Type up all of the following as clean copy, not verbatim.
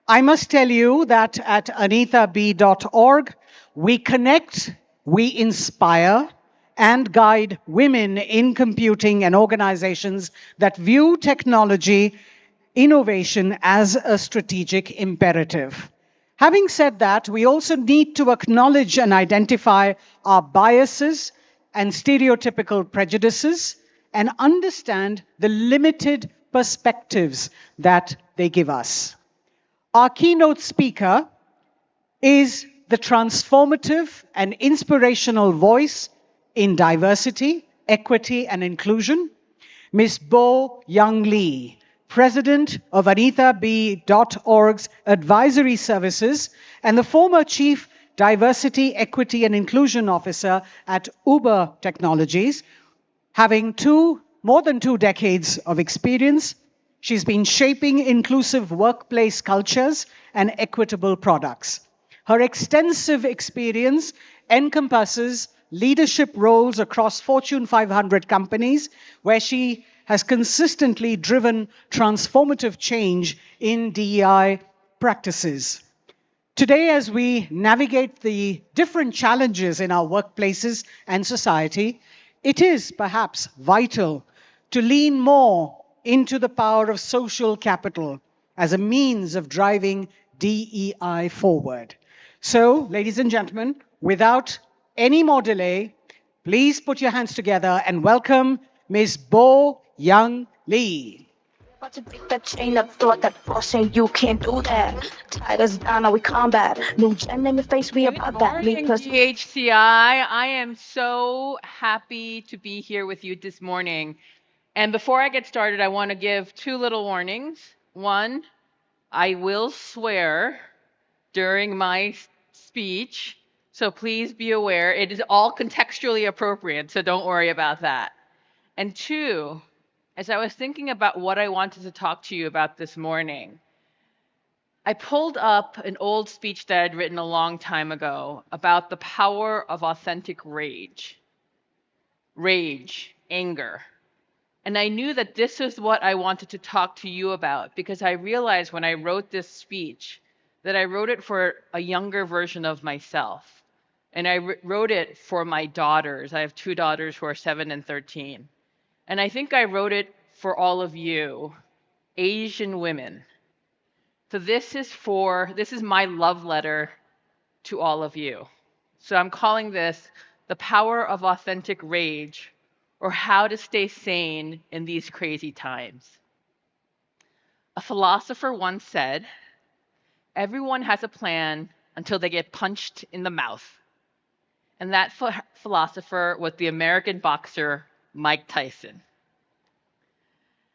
I must tell you that at anitaB.org, we connect, we inspire, and guide women in computing and organizations that view technology innovation as a strategic imperative. Having said that, we also need to acknowledge and identify our biases and stereotypical prejudices and understand the limited perspectives that they give us. Our keynote speaker is the transformative and inspirational voice in diversity, equity, and inclusion, Ms. Bo Young Lee, President of anitaB.org's Advisory Services and the former Chief Diversity, Equity, and Inclusion Officer at Uber Technologies, having more than 2 decades of experience. She's been shaping inclusive workplace cultures and equitable products. Her extensive experience encompasses leadership roles across Fortune 500 companies, where she has consistently driven transformative change in DEI practices. Today, as we navigate the different challenges in our workplaces and society, it is perhaps vital to lean more into the power of social capital as a means of driving DEI forward. So, ladies and gentlemen, without any more delay, please put your hands together and welcome Ms. Bo Young Lee. About to break that chain of thought that boss saying you can't do that. Tied us down, now we combat. New gen in the face, we about that. Good morning, GHCI. I am so happy to be here with you this morning. And before I get started, I want to give 2 little warnings. One, I will swear during my speech, so please be aware. It is all contextually appropriate, so don't worry about that. And 2, as I was thinking about what I wanted to talk to you about this morning, I pulled up an old speech that I'd written a long time ago about the power of authentic rage. Rage, anger. And I knew that this is what I wanted to talk to you about, because I realized when I wrote this speech that I wrote it for a younger version of myself. And I wrote it for my daughters. I have 2 daughters who are 7 and 13. And I think I wrote it for all of you, Asian women. So this is my love letter to all of you. So I'm calling this The Power of Authentic Rage, or How to Stay Sane in These Crazy Times. A philosopher once said, everyone has a plan until they get punched in the mouth. And that philosopher was the American boxer, Mike Tyson.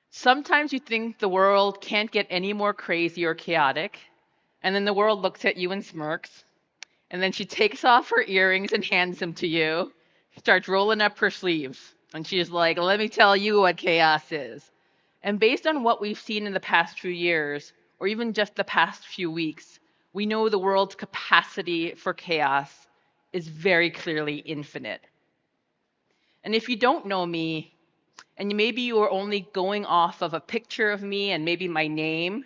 Sometimes you think the world can't get any more crazy or chaotic, and then the world looks at you and smirks, and then she takes off her earrings and hands them to you, starts rolling up her sleeves, and she's like, let me tell you what chaos is. And based on what we've seen in the past few years, or even just the past few weeks, we know the world's capacity for chaos is very clearly infinite. And if you don't know me, and maybe you are only going off of a picture of me and maybe my name,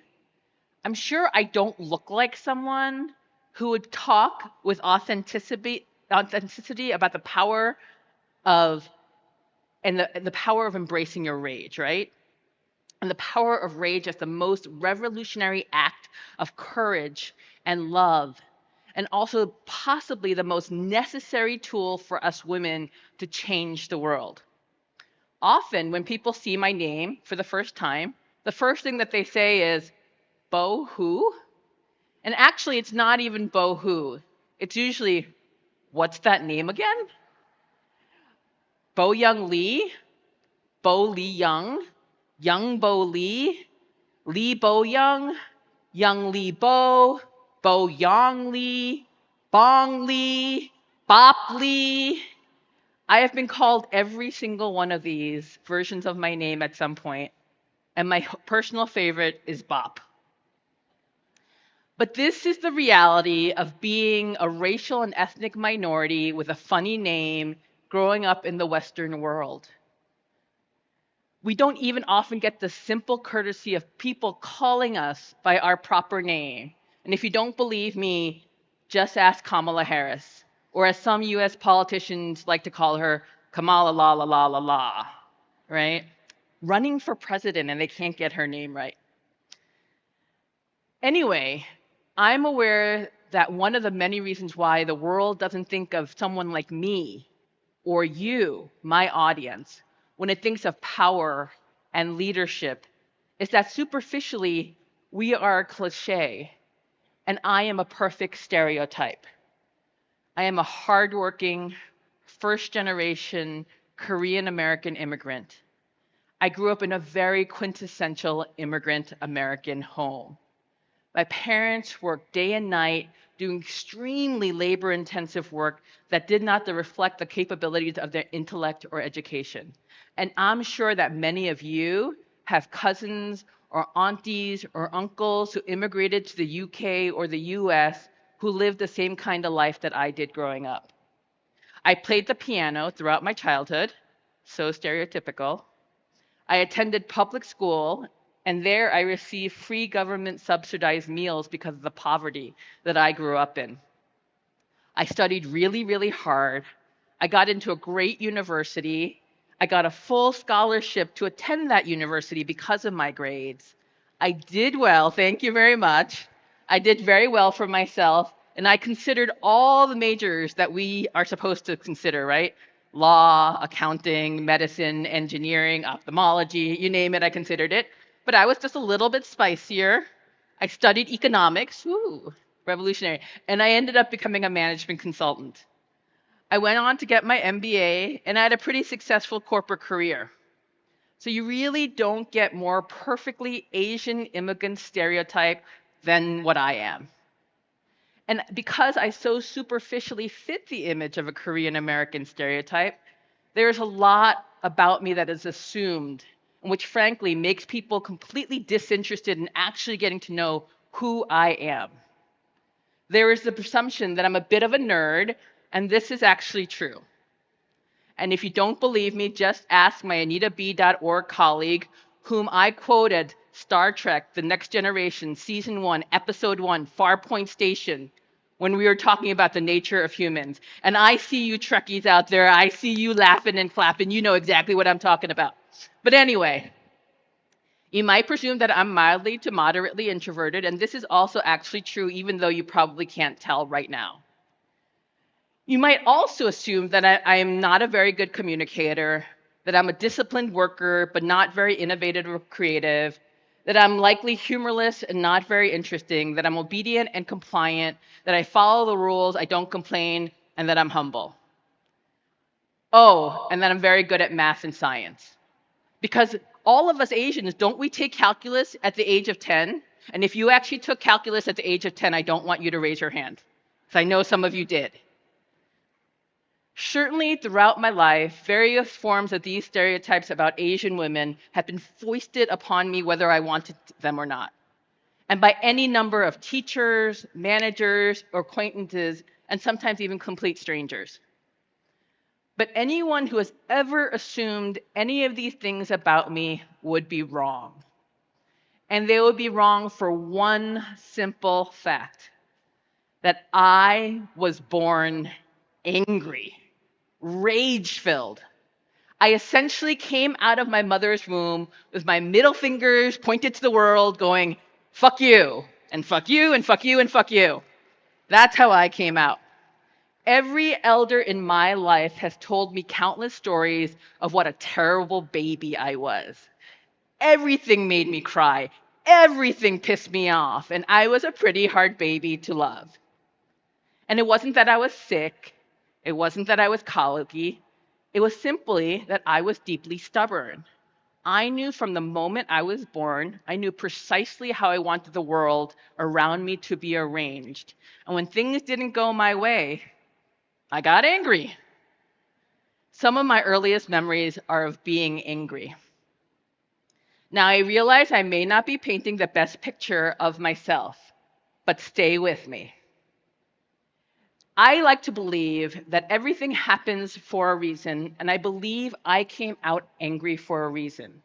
I'm sure I don't look like someone who would talk with authenticity about the power of and the power of embracing your rage, right? And the power of rage as the most revolutionary act of courage and love, and also possibly the most necessary tool for us women to change the world. Often when people see my name for the first time, the first thing that they say is, Bo who? And actually, it's not even Bo who. It's usually, what's that name again? Bo Young Lee, Bo Lee Young Bo Lee Bo Young Lee Bo Yang Lee, Bong Lee, Bop Lee. I have been called every single one of these versions of my name at some point, and my personal favorite is Bop. But this is the reality of being a racial and ethnic minority with a funny name growing up in the Western world. We don't even often get the simple courtesy of people calling us by our proper name. And if you don't believe me, just ask Kamala Harris, or as some US politicians like to call her, Kamala la la la la la, right? Running for president and they can't get her name right. Anyway, I'm aware that one of the many reasons why the world doesn't think of someone like me or you, my audience, when it thinks of power and leadership, is that superficially we are a cliche and I am a perfect stereotype. I am a hardworking, first generation Korean American immigrant. I grew up in a very quintessential immigrant American home. My parents worked day and night doing extremely labor intensive work that did not reflect the capabilities of their intellect or education. And I'm sure that many of you have cousins or aunties or uncles who immigrated to the UK or the US who lived the same kind of life that I did growing up. I played the piano throughout my childhood, so stereotypical. I attended public school, and there I received free government subsidized meals because of the poverty that I grew up in. I studied really, really hard. I got into a great university. I got a full scholarship to attend that university because of my grades. I did well, thank you very much. I did very well for myself, and I considered all the majors that we are supposed to consider, right? Law, accounting, medicine, engineering, ophthalmology, you name it, I considered it. But I was just a little bit spicier. I studied economics, ooh, revolutionary, and I ended up becoming a management consultant. I went on to get my MBA, and I had a pretty successful corporate career. So you really don't get more perfectly Asian immigrant stereotype than what I am. And because I so superficially fit the image of a Korean American stereotype, there's a lot about me that is assumed, which frankly makes people completely disinterested in actually getting to know who I am. There is the presumption that I'm a bit of a nerd, and this is actually true. And if you don't believe me, just ask my AnitaB.org colleague, whom I quoted Star Trek, The Next Generation, Season 1, Episode 1, Farpoint Station, when we were talking about the nature of humans. And I see you Trekkies out there. I see you laughing and clapping. You know exactly what I'm talking about. But anyway, you might presume that I'm mildly to moderately introverted, and this is also actually true, even though you probably can't tell right now. You might also assume that I am not a very good communicator, that I'm a disciplined worker, but not very innovative or creative, that I'm likely humorless and not very interesting, that I'm obedient and compliant, that I follow the rules, I don't complain, and that I'm humble. Oh, and that I'm very good at math and science. Because all of us Asians, don't we take calculus at the age of 10? And if you actually took calculus at the age of 10, I don't want you to raise your hand, because I know some of you did. Certainly, throughout my life, various forms of these stereotypes about Asian women have been foisted upon me whether I wanted them or not, and by any number of teachers, managers, or acquaintances, and sometimes even complete strangers. But anyone who has ever assumed any of these things about me would be wrong. And they would be wrong for one simple fact, that I was born angry, rage-filled. I essentially came out of my mother's womb with my middle fingers pointed to the world going, fuck you, and fuck you, and fuck you, and fuck you. That's how I came out. Every elder in my life has told me countless stories of what a terrible baby I was. Everything made me cry. Everything pissed me off, and I was a pretty hard baby to love. And it wasn't that I was sick. It wasn't that I was colicky. It was simply that I was deeply stubborn. I knew from the moment I was born, I knew precisely how I wanted the world around me to be arranged. And when things didn't go my way, I got angry. Some of my earliest memories are of being angry. Now, I realize I may not be painting the best picture of myself, but stay with me. I like to believe that everything happens for a reason, and I believe I came out angry for a reason.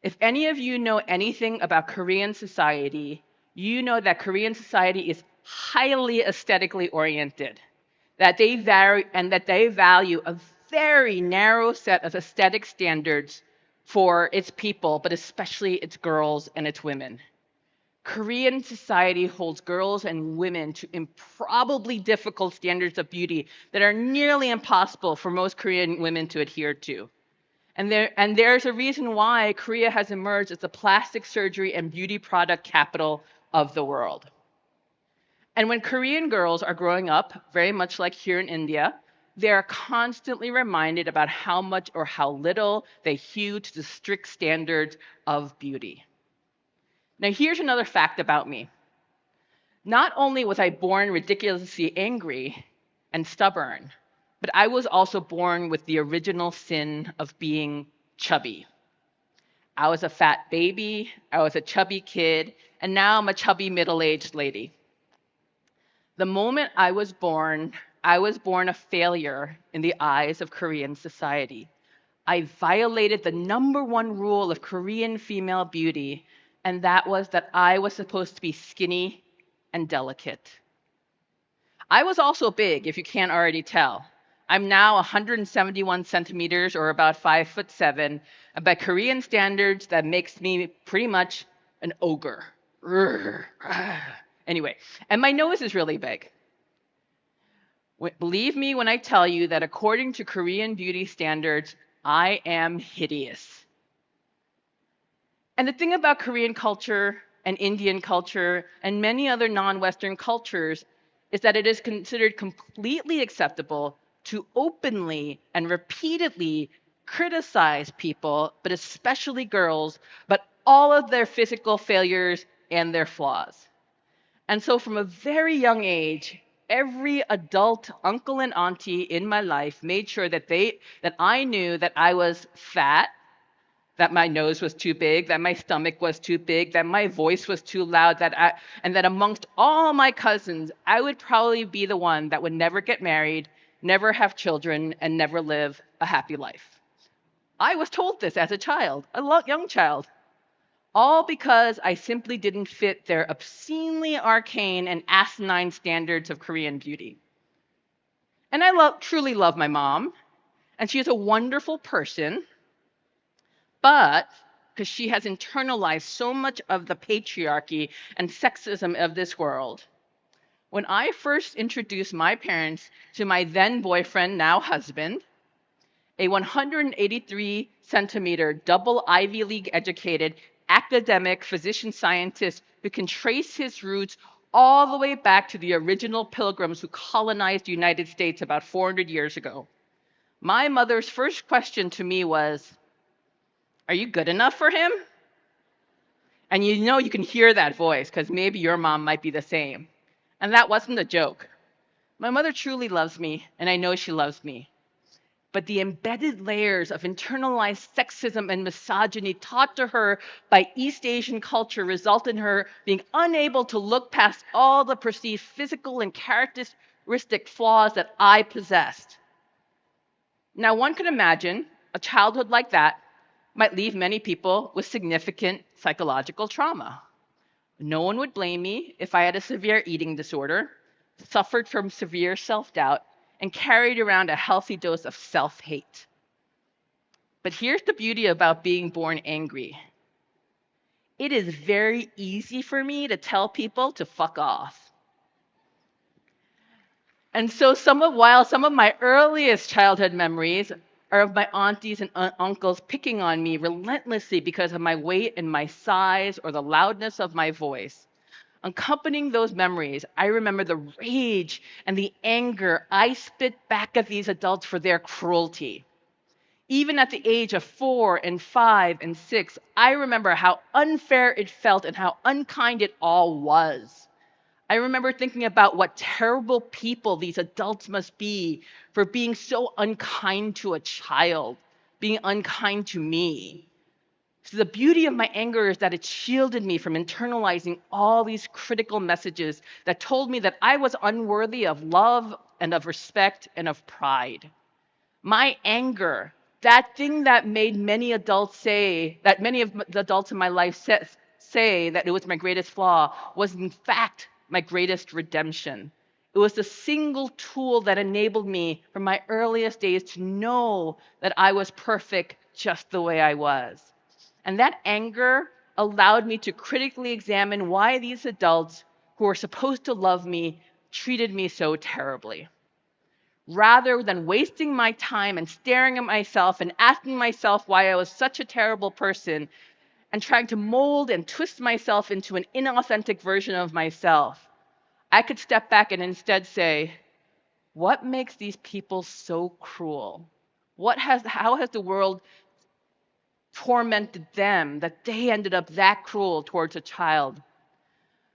If any of you know anything about Korean society, you know that Korean society is highly aesthetically oriented, that they vary and that they value a very narrow set of aesthetic standards for its people, but especially its girls and its women. Korean society holds girls and women to improbably difficult standards of beauty that are nearly impossible for most Korean women to adhere to. And there's a reason why Korea has emerged as the plastic surgery and beauty product capital of the world. And when Korean girls are growing up, very much like here in India, they are constantly reminded about how much or how little they hew to the strict standards of beauty. Now, here's another fact about me. Not only was I born ridiculously angry and stubborn, but I was also born with the original sin of being chubby. I was a fat baby, I was a chubby kid, and now I'm a chubby middle-aged lady. The moment I was born a failure in the eyes of Korean society. I violated the number one rule of Korean female beauty, and that was that I was supposed to be skinny and delicate. I was also big, if you can't already tell. I'm now 171 centimeters, or about 5'7", and by Korean standards, that makes me pretty much an ogre. Anyway, and my nose is really big. Believe me when I tell you that according to Korean beauty standards, I am hideous. And the thing about Korean culture and Indian culture and many other non-Western cultures is that it is considered completely acceptable to openly and repeatedly criticize people, but especially girls, but all of their physical failures and their flaws. And so from a very young age, every adult uncle and auntie in my life made sure that I knew that I was fat, that my nose was too big, that my stomach was too big, that my voice was too loud, and that amongst all my cousins, I would probably be the one that would never get married, never have children, and never live a happy life. I was told this as a child, a young child, all because I simply didn't fit their obscenely arcane and asinine standards of Korean beauty. And I truly love my mom, and she is a wonderful person, but because she has internalized so much of the patriarchy and sexism of this world. When I first introduced my parents to my then boyfriend, now husband, a 183 centimeter, double Ivy League educated academic physician scientist who can trace his roots all the way back to the original pilgrims who colonized the United States about 400 years ago. My mother's first question to me was, "Are you good enough for him?" And you know you can hear that voice because maybe your mom might be the same. And that wasn't a joke. My mother truly loves me, and I know she loves me. But the embedded layers of internalized sexism and misogyny taught to her by East Asian culture result in her being unable to look past all the perceived physical and characteristic flaws that I possessed. Now, one can imagine a childhood like that might leave many people with significant psychological trauma. No one would blame me if I had a severe eating disorder, suffered from severe self-doubt, and carried around a healthy dose of self-hate. But here's the beauty about being born angry. It is very easy for me to tell people to fuck off. And so while some of my earliest childhood memories are of my aunties and uncles picking on me relentlessly because of my weight and my size or the loudness of my voice, accompanying those memories, I remember the rage and the anger I spit back at these adults for their cruelty. Even at the age of 4 and 5 and 6, I remember how unfair it felt and how unkind it all was. I remember thinking about what terrible people these adults must be for being so unkind to a child, being unkind to me. So the beauty of my anger is that it shielded me from internalizing all these critical messages that told me that I was unworthy of love and of respect and of pride. My anger, that thing that made many adults say, that many of the adults in my life say that it was my greatest flaw was in fact my greatest redemption. It was the single tool that enabled me from my earliest days to know that I was perfect just the way I was. And that anger allowed me to critically examine why these adults who were supposed to love me treated me so terribly. Rather than wasting my time and staring at myself and asking myself why I was such a terrible person and trying to mold and twist myself into an inauthentic version of myself, I could step back and instead say, what makes these people so cruel? How has the world tormented them that they ended up that cruel towards a child?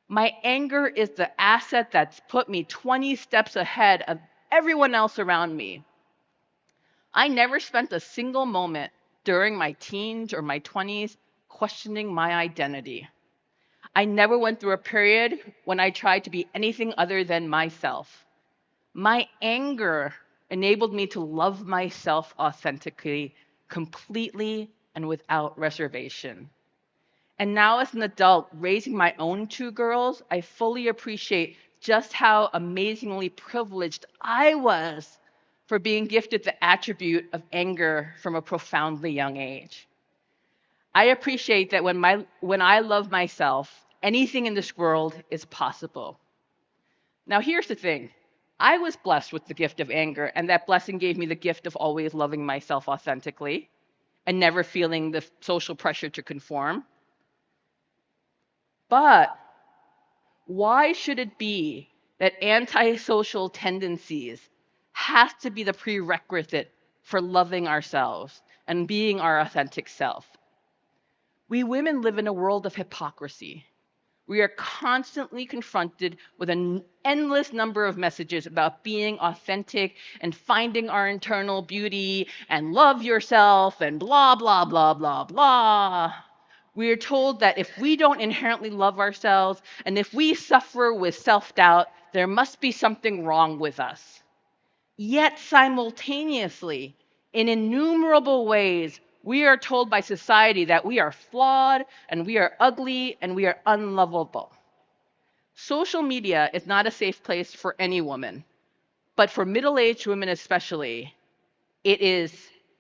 My anger is the asset that's put me 20 steps ahead of everyone else around me. I never spent a single moment during my teens or my 20s questioning my identity. I never went through a period when I tried to be anything other than myself. My anger enabled me to love myself authentically, completely, and without reservation. And now, as an adult raising my own two girls, I fully appreciate just how amazingly privileged I was for being gifted the attribute of anger from a profoundly young age. I appreciate that when I love myself, anything in this world is possible. Now, here's the thing. I was blessed with the gift of anger, and that blessing gave me the gift of always loving myself authentically and never feeling the social pressure to conform. But why should it be that antisocial tendencies has to be the prerequisite for loving ourselves and being our authentic self? We women live in a world of hypocrisy. We are constantly confronted with an endless number of messages about being authentic and finding our internal beauty and love yourself and blah, blah, blah, blah, blah. We are told that if we don't inherently love ourselves and if we suffer with self-doubt, there must be something wrong with us. Yet simultaneously, in innumerable ways, we are told by society that we are flawed and we are ugly and we are unlovable. Social media is not a safe place for any woman, but for middle-aged women especially, it is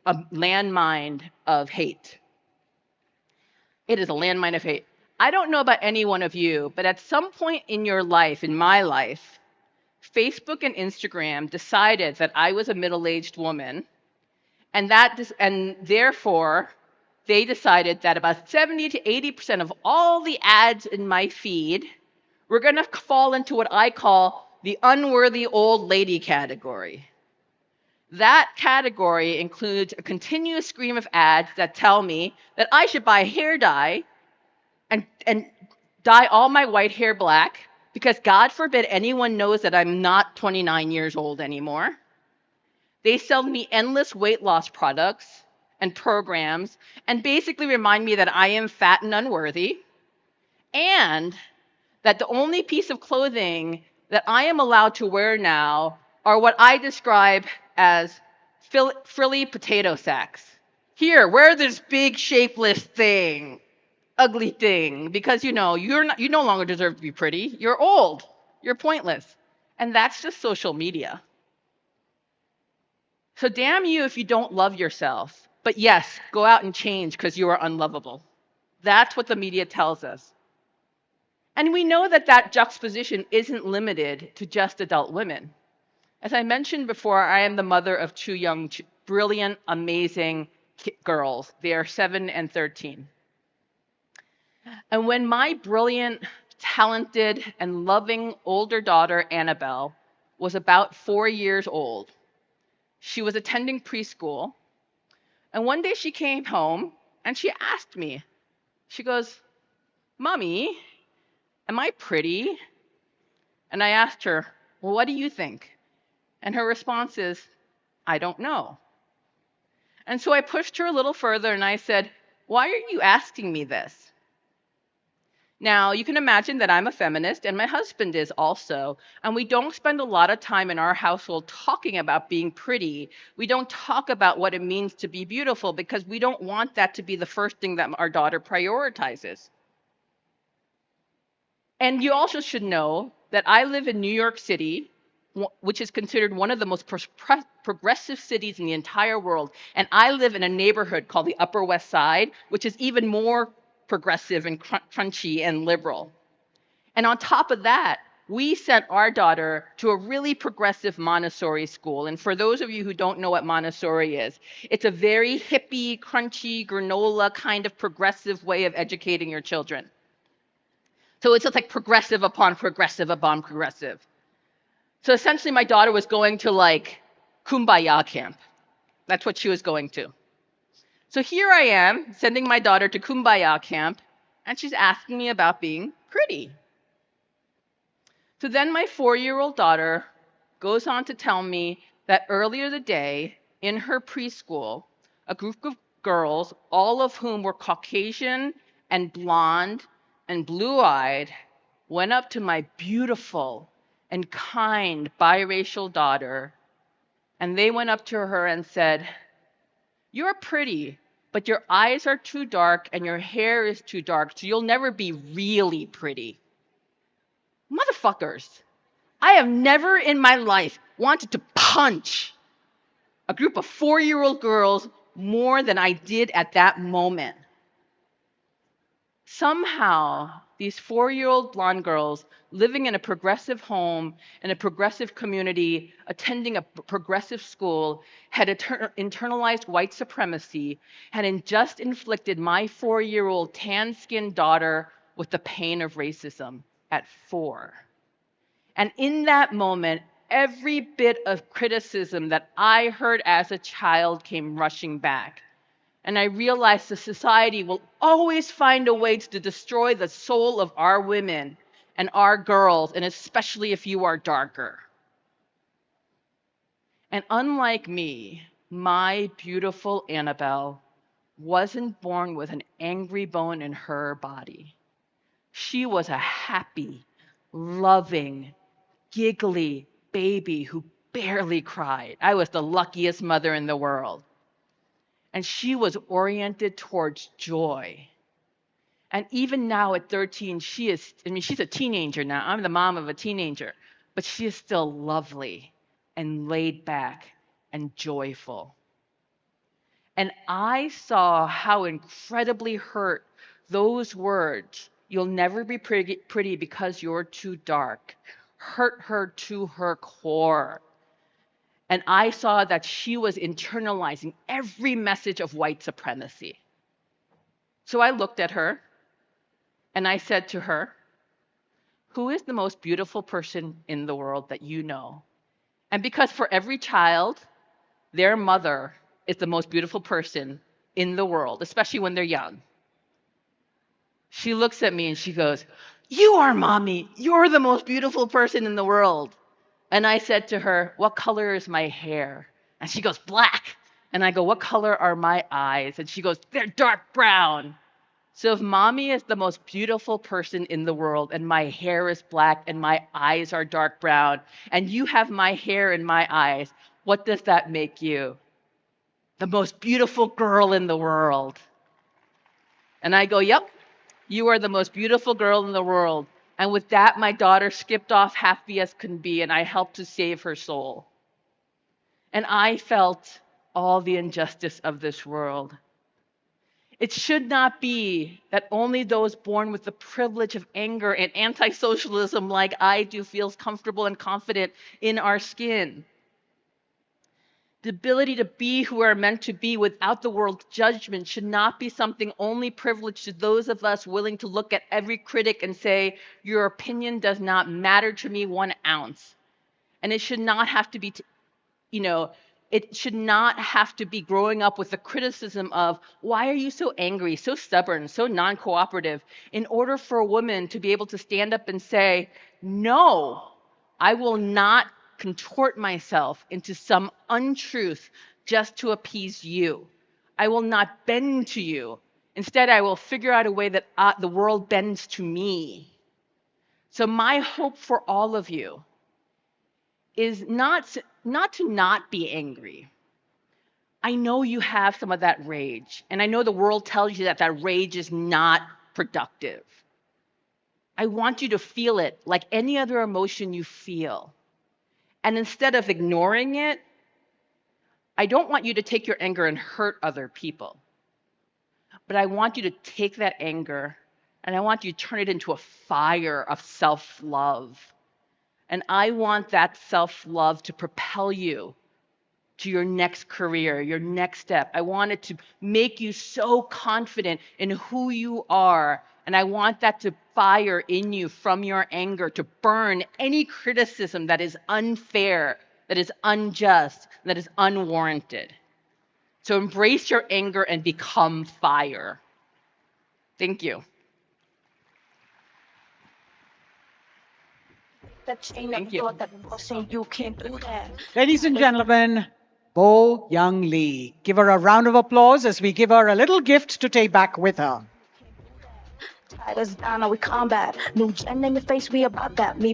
a landmine of hate. It is a landmine of hate. I don't know about any one of you, but at some point in your life, in my life, Facebook and Instagram decided that I was a middle-aged woman, and therefore they decided that about 70 to 80% of all the ads in my feed were going to fall into what I call the unworthy old lady category. That category includes a continuous stream of ads that tell me that I should buy hair dye and dye all my white hair black because God forbid anyone knows that I'm not 29 years old anymore. They sell me endless weight loss products and programs and basically remind me that I am fat and unworthy, and that the only piece of clothing that I am allowed to wear now are what I describe as frilly potato sacks. Here, wear this big shapeless thing, ugly thing, because you no longer deserve to be pretty. You're old. You're pointless. And that's just social media. So damn you if you don't love yourself. But yes, go out and change because you are unlovable. That's what the media tells us. And we know that that juxtaposition isn't limited to just adult women. As I mentioned before, I am the mother of two young, brilliant, amazing girls. They are 7 and 13. And when my brilliant, talented, and loving older daughter, Annabelle, was about 4 years old, she was attending preschool. And one day she came home and she asked me, she goes, "Mommy, am I pretty?" And I asked her, "Well, what do you think?" And her response is, "I don't know." And so I pushed her a little further and I said, "Why are you asking me this?" Now, you can imagine that I'm a feminist and my husband is also, and we don't spend a lot of time in our household talking about being pretty. We don't talk about what it means to be beautiful because we don't want that to be the first thing that our daughter prioritizes. And you also should know that I live in New York City, which is considered one of the most progressive cities in the entire world. And I live in a neighborhood called the Upper West Side, which is even more progressive and crunchy and liberal. And on top of that, we sent our daughter to a really progressive Montessori school. And for those of you who don't know what Montessori is, it's a very hippie, crunchy, granola kind of progressive way of educating your children. So it's just like progressive upon progressive upon progressive. So essentially, my daughter was going to like Kumbaya camp. That's what she was going to. So here I am sending my daughter to Kumbaya camp, and she's asking me about being pretty. So then my 4-year-old daughter goes on to tell me that earlier the day in her preschool, a group of girls, all of whom were Caucasian and blonde and blue-eyed, went up to my beautiful and kind biracial daughter, and they went up to her and said, "You're pretty, but your eyes are too dark and your hair is too dark, so you'll never be really pretty." Motherfuckers, I have never in my life wanted to punch a group of 4-year-old girls more than I did at that moment. Somehow, these 4-year-old blonde girls living in a progressive home, in a progressive community, attending a progressive school, had internalized white supremacy, had just inflicted my 4-year-old tan-skinned daughter with the pain of racism at 4. And in that moment, every bit of criticism that I heard as a child came rushing back. And I realized the society will always find a way to destroy the soul of our women and our girls, and especially if you are darker. And unlike me, my beautiful Annabelle wasn't born with an angry bone in her body. She was a happy, loving, giggly baby who barely cried. I was the luckiest mother in the world. And she was oriented towards joy. And even now at 13, she's a teenager now. I'm the mom of a teenager, but she is still lovely and laid back and joyful. And I saw how incredibly hurt those words, "You'll never be pretty because you're too dark," hurt her to her core. And I saw that she was internalizing every message of white supremacy. So I looked at her and I said to her, "Who is the most beautiful person in the world that you know?" And because for every child, their mother is the most beautiful person in the world, especially when they're young. She looks at me and she goes, "You are, mommy. You're the most beautiful person in the world." And I said to her, "What color is my hair?" And she goes, "Black." And I go, "What color are my eyes?" And she goes, "They're dark brown." So if mommy is the most beautiful person in the world and my hair is black and my eyes are dark brown and you have my hair and my eyes, what does that make you? The most beautiful girl in the world. And I go, "Yep, you are the most beautiful girl in the world." And with that, my daughter skipped off happy as can be, and I helped to save her soul. And I felt all the injustice of this world. It should not be that only those born with the privilege of anger and anti-socialism like I do feels comfortable and confident in our skin. The ability to be who we're meant to be without the world's judgment should not be something only privileged to those of us willing to look at every critic and say, "Your opinion does not matter to me 1 ounce." And it should not have to be, it should not have to be growing up with the criticism of, "Why are you so angry, so stubborn, so non-cooperative?" in order for a woman to be able to stand up and say, "No, I will not contort myself into some untruth just to appease you. I will not bend to you. Instead, I will figure out a way that the world bends to me." So my hope for all of you is not to not be angry. I know you have some of that rage, and I know the world tells you that that rage is not productive. I want you to feel it like any other emotion you feel. And instead of ignoring it, I don't want you to take your anger and hurt other people. But I want you to take that anger and I want you to turn it into a fire of self love. And I want that self love to propel you to your next career, your next step. I want it to make you so confident in who you are. And I want that to fire in you from your anger to burn any criticism that is unfair, that is unjust, that is unwarranted. So embrace your anger and become fire. Thank you. That chain of Thank you. thought that saying you can't do that. Ladies and gentlemen, Bo Young Lee. Give her a round of applause as we give her a little gift to take back with her. Tigers down, now we combat. New gen in your face, we about that. Me